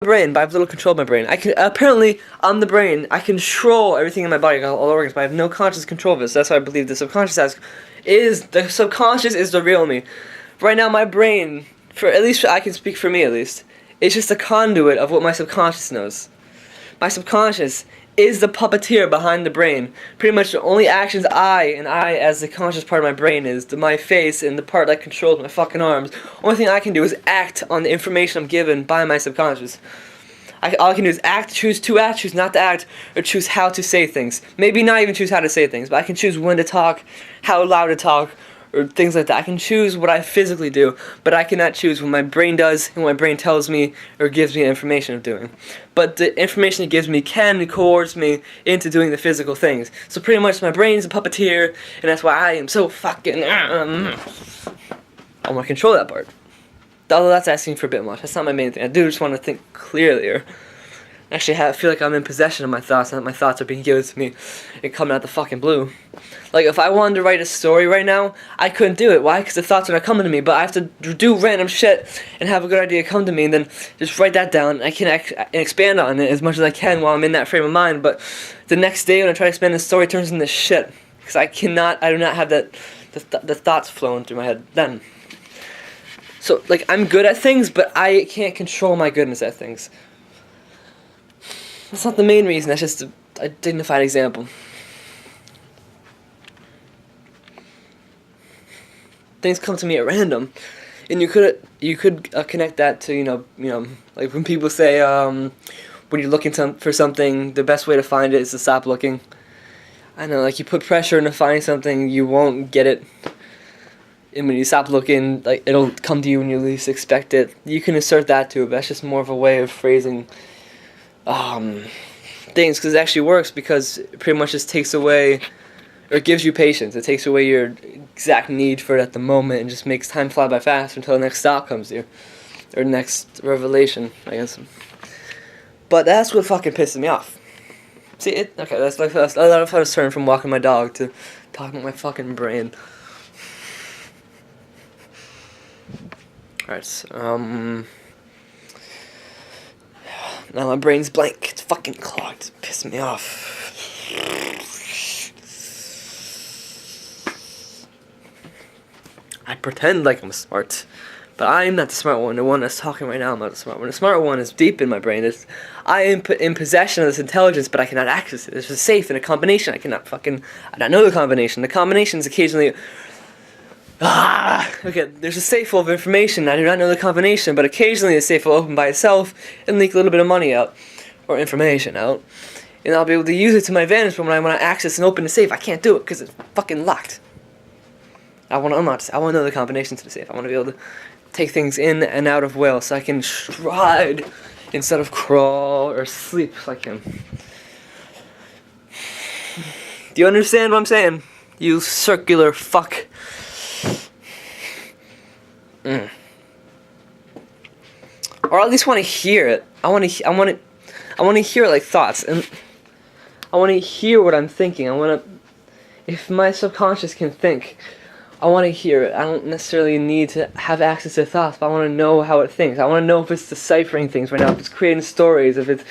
brain, but I have little control of my brain. I can apparently on the brain I control everything in my body, all organs, but I have no conscious control of it. So that's why I believe the subconscious is the real me. Right now, my brain, for at least I can speak for me at least, is just a conduit of what my subconscious knows. My subconscious is the puppeteer behind the brain. Pretty much the only actions I as the conscious part of my brain is my face and the part that controls my fucking arms. Only thing I can do is act on the information I'm given by my subconscious. All I can do is act, choose to act, choose not to act, or choose how to say things. Maybe not even choose how to say things, but I can choose when to talk, how loud to talk, or things like that. I can choose what I physically do, but I cannot choose what my brain does and what my brain tells me or gives me information of doing. But the information it gives me can coerce me into doing the physical things. So pretty much my brain's a puppeteer, and that's why I am so fucking... I want to control that part. Although that's asking for a bit much. That's not my main thing. I do just want to think clearly, or actually I feel like I'm in possession of my thoughts, and that my thoughts are being given to me and coming out the fucking blue. Like, if I wanted to write a story right now, I couldn't do it. Why? Because the thoughts are not coming to me, but I have to do random shit and have a good idea come to me, and then just write that down, and I can expand on it as much as I can while I'm in that frame of mind. But the next day when I try to expand the story, it turns into shit. Because I do not have the thoughts flowing through my head then. So, like, I'm good at things, but I can't control my goodness at things. That's not the main reason, that's just a dignified example. Things come to me at random, and you could connect that to, you know, like when people say, when you're looking for something, the best way to find it is to stop looking. I know, like, you put pressure into finding something, you won't get it. And when you stop looking, like, it'll come to you when you least expect it. You can assert that too, but that's just more of a way of phrasing things, because it actually works, because it pretty much just takes away, or it gives you patience. It takes away your exact need for it at the moment and just makes time fly by fast until the next stop comes to you, or next revelation, I guess. But that's what fucking pisses me off. See, okay, that's like a lot of us turn from walking my dog to talking with my fucking brain. Alright, so, now my brain's blank. It's fucking clogged. It's pissing me off. I pretend like I'm smart, but I'm not the smart one. The one that's talking right now, I'm not the smart one. The smart one is deep in my brain. I am in possession of this intelligence, but I cannot access it. It's a safe in a combination. I don't know the combination. The combination's occasionally... Okay, there's a safe full of information. I do not know the combination, but occasionally the safe will open by itself and leak a little bit of money out, or information out, and I'll be able to use it to my advantage. But when I want to access and open the safe, I can't do it because it's fucking locked. I want to unlock. I want to know the combination to the safe. I want to be able to take things in and out of will, so I can stride instead of crawl or sleep like him. Do you understand what I'm saying? You circular fuck. Or at least want to hear it. I want to hear it like thoughts, and I want to hear what I'm thinking. If my subconscious can think, I want to hear it. I don't necessarily need to have access to thoughts, but I want to know how it thinks. I want to know if it's deciphering things right now, if it's creating stories, if it's...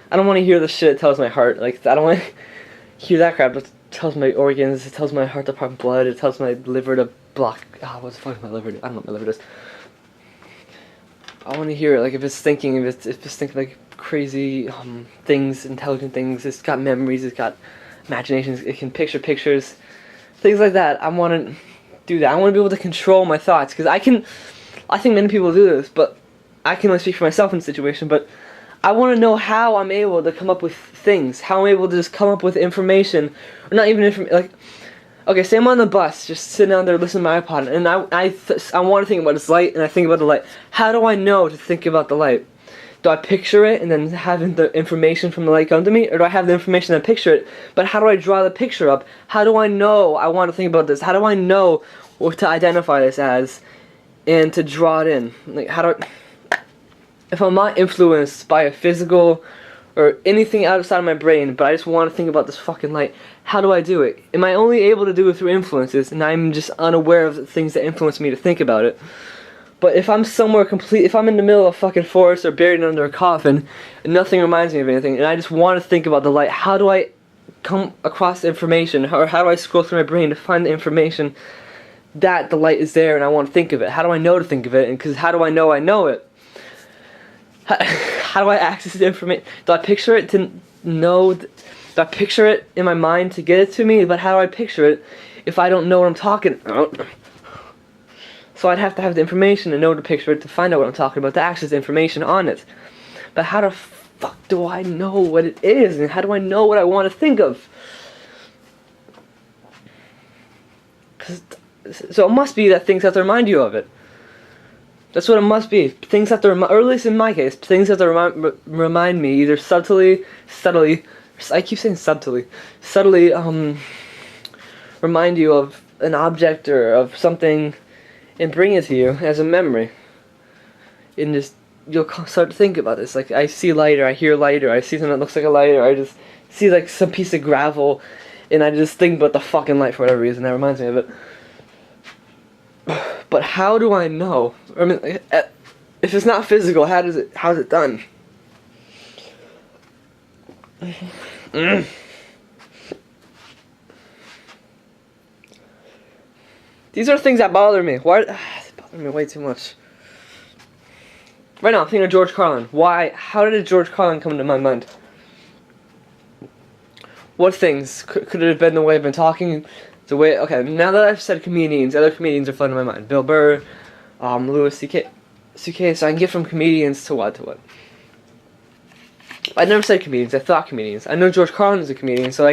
I don't want to hear the shit it tells my heart. Like, I don't want to hear that crap. It tells my organs, it tells my heart to pump blood, it tells my liver to block... what the fuck is my liver do? I don't know what my liver does. I want to hear it, like, if it's thinking, if it's thinking, like, crazy things, intelligent things, it's got memories, it's got imaginations, it can picture pictures, things like that. I want to do that. I want to be able to control my thoughts, because I think many people do this, but I can only speak for myself in the situation, but I want to know how I'm able to come up with things, how I'm able to just come up with information, or not even information, like, okay, say I'm on the bus, just sitting down there listening to my iPod, and I want to think about this light, and I think about the light. How do I know to think about the light? Do I picture it, and then have the information from the light come to me? Or do I have the information and picture it, but how do I draw the picture up? How do I know I want to think about this? How do I know what to identify this as, and to draw it in? Like, if I'm not influenced by a physical or anything outside of my brain, but I just want to think about this fucking light, how do I do it? Am I only able to do it through influences, and I'm just unaware of the things that influence me to think about it? But if I'm somewhere if I'm in the middle of a fucking forest or buried under a coffin, and nothing reminds me of anything, and I just want to think about the light, how do I come across the information, or how do I scroll through my brain to find the information that the light is there and I want to think of it? How do I know to think of it? And because how do I know it? How do I access the information? Do I picture it to know? Do I picture it in my mind to get it to me? But how do I picture it if I don't know what I'm talking about? So I'd have to have the information to know to picture it, to find out what I'm talking about, to access the information on it. But how the fuck do I know what it is? And how do I know what I want to think of? So it must be that things have to remind you of it. That's what it must be. Things have to remind, or at least in my case, things have to remind me either subtly, I keep saying subtly, remind you of an object or of something and bring it to you as a memory. And just, you'll start to think about this. Like, I see light, or I hear light, or I see something that looks like a light, or I just see like some piece of gravel, and I just think about the fucking light for whatever reason. That reminds me of it. But how do I know? I mean, if it's not physical, how's it done? These are things that bother me. Why? They bother me way too much. Right now, I'm thinking of George Carlin. Why? How did George Carlin come to my mind? What things could it have been? The way I've been talking, the way. Okay, now that I've said comedians, other comedians are flooding my mind. Bill Burr, Louis C.K. So I can get from comedians to what? I never said comedians. I thought comedians. I know George Carlin is a comedian, so